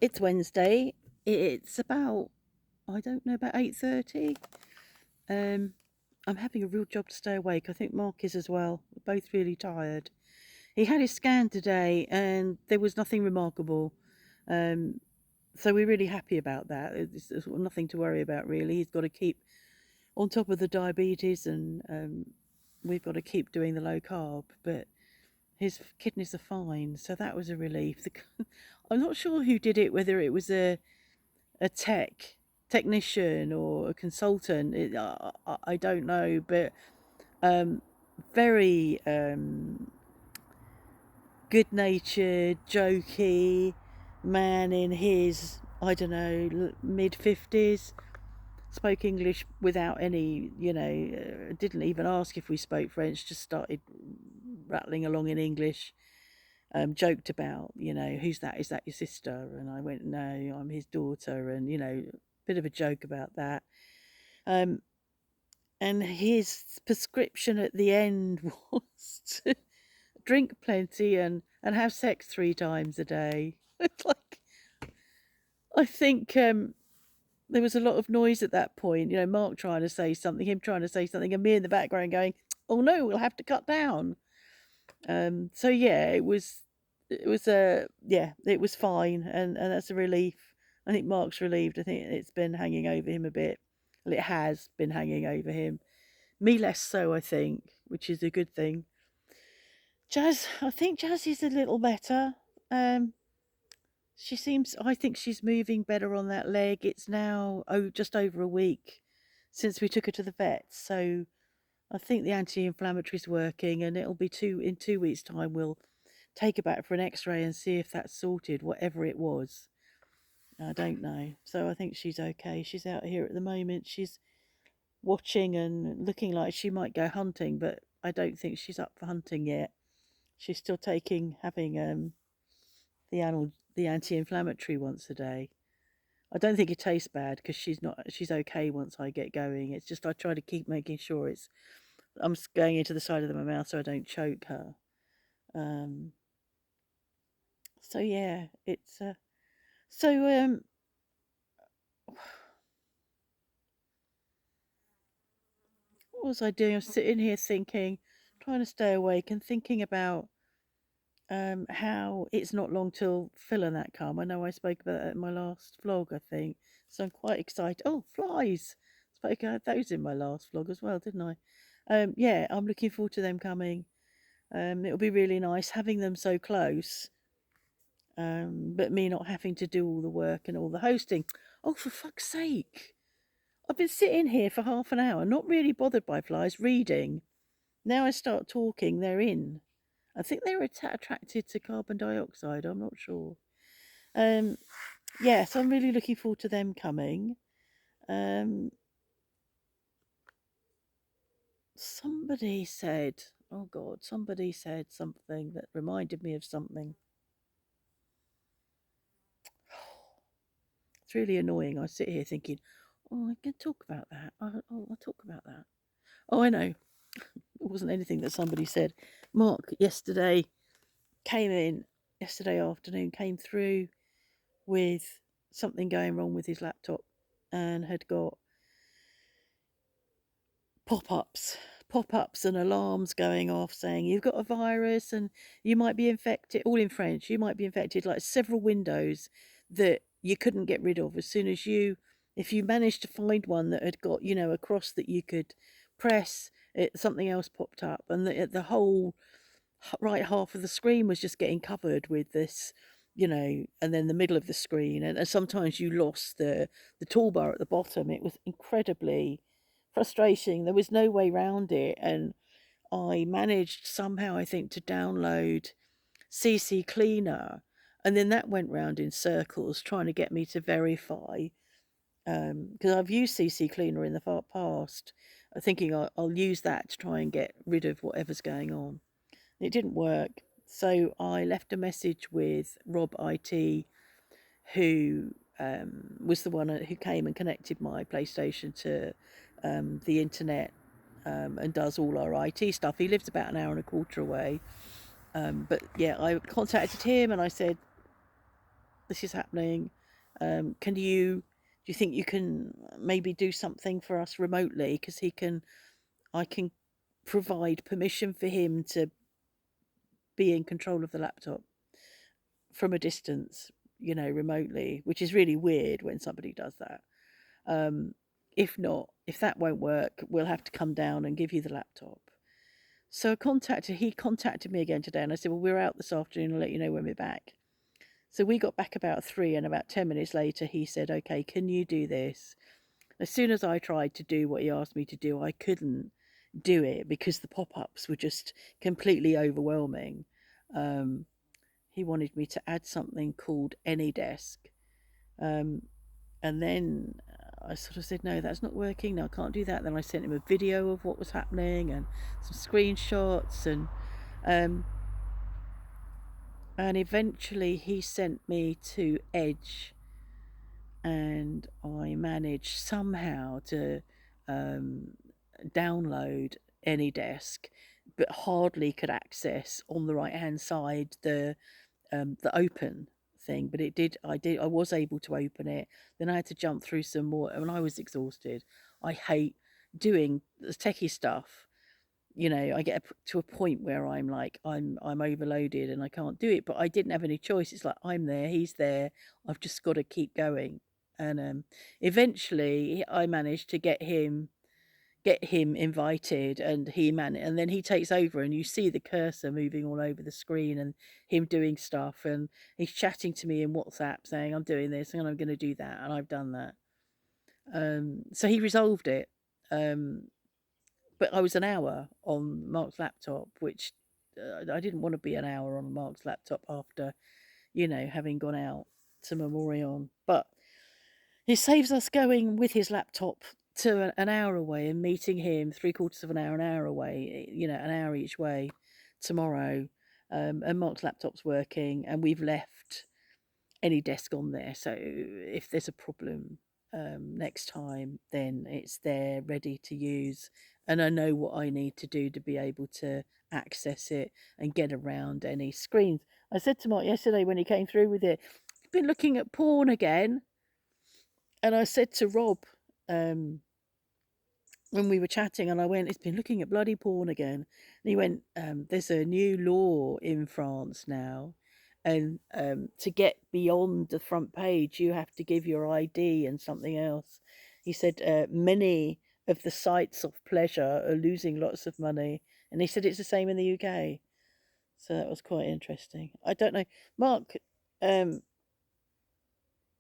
It's Wednesday. It's about, I don't know, about 8:30. I'm having a real job to stay awake. I think Mark is as well. We're both really tired. He had his scan today and there was nothing remarkable. Um, so we're really happy about that. There's nothing to worry about really. He's got to keep on top of the diabetes and we've got to keep doing the low carb. But his kidneys are fine, so that was a relief. I'm not sure who did it, whether it was a technician or a consultant. I don't know, but um, very good-natured, jokey man in his, I don't know, mid-50s. Spoke English without any, didn't even ask if we spoke French, just started rattling along in English. Joked about, who's that? Is that your sister? And I went, no, I'm his daughter. And, bit of a joke about that. Um, and his prescription at the end was to drink plenty and have sex 3 times a day. It's like, I think there was a lot of noise at that point, Mark trying to say something, him trying to say something, and me in the background going, oh no, we'll have to cut down. So yeah, it was fine, and that's a relief. I think Mark's relieved. I think it's been hanging over him a bit. Well, it has been hanging over him. Me less so, I think, which is a good thing. I think Jazz is a little better. Um, I think she's moving better on that leg. It's now just over a week since we took her to the vet, so I think the anti-inflammatory is working, and it'll be in 2 weeks' time. We'll take her back for an X-ray and see if that's sorted, whatever it was. I don't know. So I think she's okay. She's out here at the moment. She's watching and looking like she might go hunting, but I don't think she's up for hunting yet. She's still having the anti-inflammatory once a day. I don't think it tastes bad because she's okay once I get going. It's just I try to keep making sure I'm going into the side of my mouth so I don't choke her. Um, so yeah, it's so what was I doing? I was sitting here thinking, trying to stay awake and thinking about how it's not long till Phil and that come. I know I spoke about that in my last vlog, I think. So I'm quite excited. Oh, flies! Spoke about those in my last vlog as well, didn't I? Yeah, I'm looking forward to them coming. It'll be really nice having them so close. But me not having to do all the work and all the hosting. Oh, for fuck's sake! I've been sitting here for half an hour, not really bothered by flies, reading. Now I start talking, they're in. I think they're attracted to carbon dioxide. I'm not sure. Um, yeah, so I'm really looking forward to them coming. Um, somebody said, oh God, somebody said something that reminded me of something. It's really annoying. I sit here thinking, oh, I can talk about that. I'll talk about that. Oh, I know. It wasn't anything that somebody said. Mark came in yesterday afternoon, came through with something going wrong with his laptop and had got pop-ups pop-ups and alarms going off saying you've got a virus and you might be infected, all in French. You might be infected, like several windows that you couldn't get rid of. As soon as if you managed to find one that had got, a cross that you could press, something else popped up, and the whole right half of the screen was just getting covered with this, and then the middle of the screen, and sometimes you lost the toolbar at the bottom. It was incredibly frustrating. There was no way round it, and I managed somehow, I think, to download CC Cleaner, and then that went round in circles trying to get me to verify, because I've used CC Cleaner in the past, thinking I'll use that to try and get rid of whatever's going on. It didn't work, so I left a message with Rob IT, who was the one who came and connected my PlayStation to the internet, and does all our IT stuff. He lives about an hour and a quarter away. But yeah, I contacted him and I said, this is happening. Do you think you can maybe do something for us remotely? Because I can provide permission for him to be in control of the laptop from a distance, remotely, which is really weird when somebody does that. Um, if not, if that won't work, we'll have to come down and give you the laptop. So he contacted me again today, and I said, well, we're out this afternoon. I'll let you know when we're back. So we got back about 3, and about 10 minutes later, he said, okay, can you do this? As soon as I tried to do what he asked me to do, I couldn't do it because the pop-ups were just completely overwhelming. Um, he wanted me to add something called AnyDesk. Um, and then I sort of said, no, that's not working. No, I can't do that. Then I sent him a video of what was happening and some screenshots, um, and eventually he sent me to Edge, and I managed somehow to um, download AnyDesk, but hardly could access on the right hand side the open thing. But I was able to open it. Then I had to jump through some more, and I was exhausted. I hate doing the techie stuff. I get to a point where I'm like, I'm overloaded and I can't do it, but I didn't have any choice. It's like, I'm there, he's there, I've just got to keep going. And eventually I managed to get him invited, and and then he takes over, and you see the cursor moving all over the screen and him doing stuff, and he's chatting to me in WhatsApp saying, I'm doing this and I'm going to do that, and I've done that. So he resolved it. But I was an hour on Mark's laptop, which I didn't want to be an hour on Mark's laptop after, having gone out to Memorial. But it saves us going with his laptop to an hour away and meeting him 3/4 of an hour away, an hour each way tomorrow. And Mark's laptop's working, and we've left AnyDesk on there. So if there's a problem next time, then it's there ready to use. And I know what I need to do to be able to access it and get around any screens. I said to Mark yesterday when he came through with it, you've been looking at porn again. And I said to Rob, um, when we were chatting, and I went, it's been looking at bloody porn again. And he went, there's a new law in France now. And to get beyond the front page, you have to give your ID and something else. He said, many of the sites of pleasure are losing lots of money. And he said it's the same in the UK. So that was quite interesting. I don't know. Mark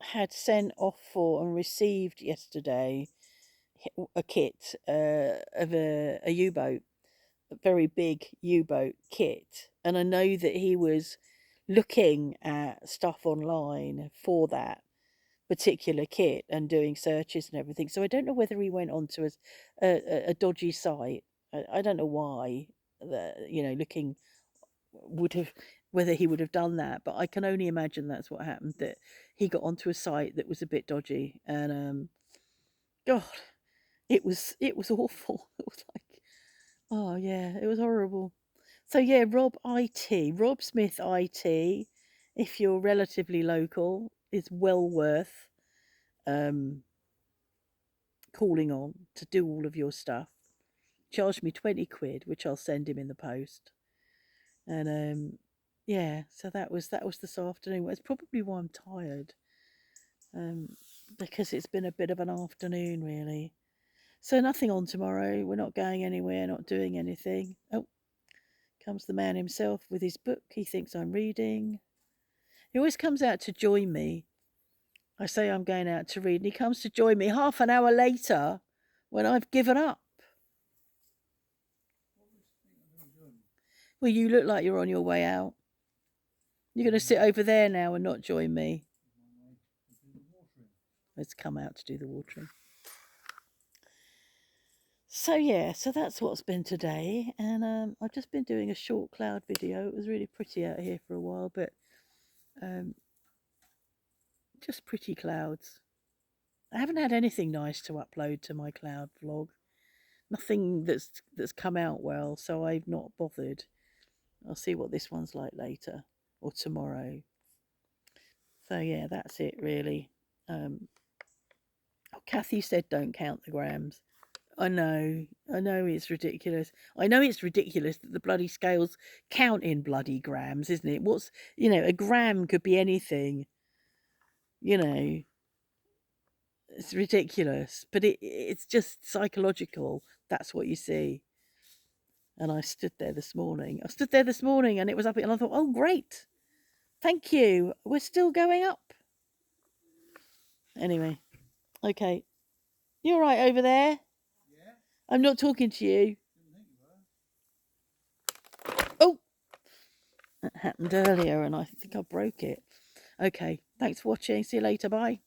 had sent off for and received yesterday a kit of a U-boat, a very big U-boat kit, and I know that he was looking at stuff online for that particular kit and doing searches and everything. So I don't know whether he went onto a dodgy site. I don't know why. Looking would have whether he would have done that, but I can only imagine that's what happened. That he got onto a site that was a bit dodgy, and God, it was awful. It was like, oh yeah, it was horrible. So yeah, Rob Smith IT, if you're relatively local, is well worth um calling on to do all of your stuff. Charged me 20 quid, which I'll send him in the post. And yeah, so that was this afternoon. Well, it's probably why I'm tired. Because it's been a bit of an afternoon really. So nothing on tomorrow. We're not going anywhere, not doing anything. Oh, comes the man himself with his book he thinks I'm reading. He always comes out to join me. I say I'm going out to read, and he comes to join me half an hour later when I've given up. Well, you look like you're on your way out. You're going to sit over there now and not join me. Let's come out to do the watering. So yeah, so that's what's been today, and I've just been doing a short cloud video. It was really pretty out here for a while, but just pretty clouds. I haven't had anything nice to upload to my cloud vlog. Nothing that's come out well, so I've not bothered. I'll see what this one's like later or tomorrow. So yeah, that's it really. Kathy said don't count the grams. I know it's ridiculous. I know it's ridiculous that the bloody scales count in bloody grams, isn't it? What's, a gram could be anything, you know. It's ridiculous, but it's just psychological. That's what you see. And I stood there this morning. And it was up, and I thought, oh, great. Thank you. We're still going up. Anyway, okay. You all right over there? Yeah. I'm not talking to you. Oh, that happened earlier and I think I broke it. Okay, thanks for watching. See you later. Bye.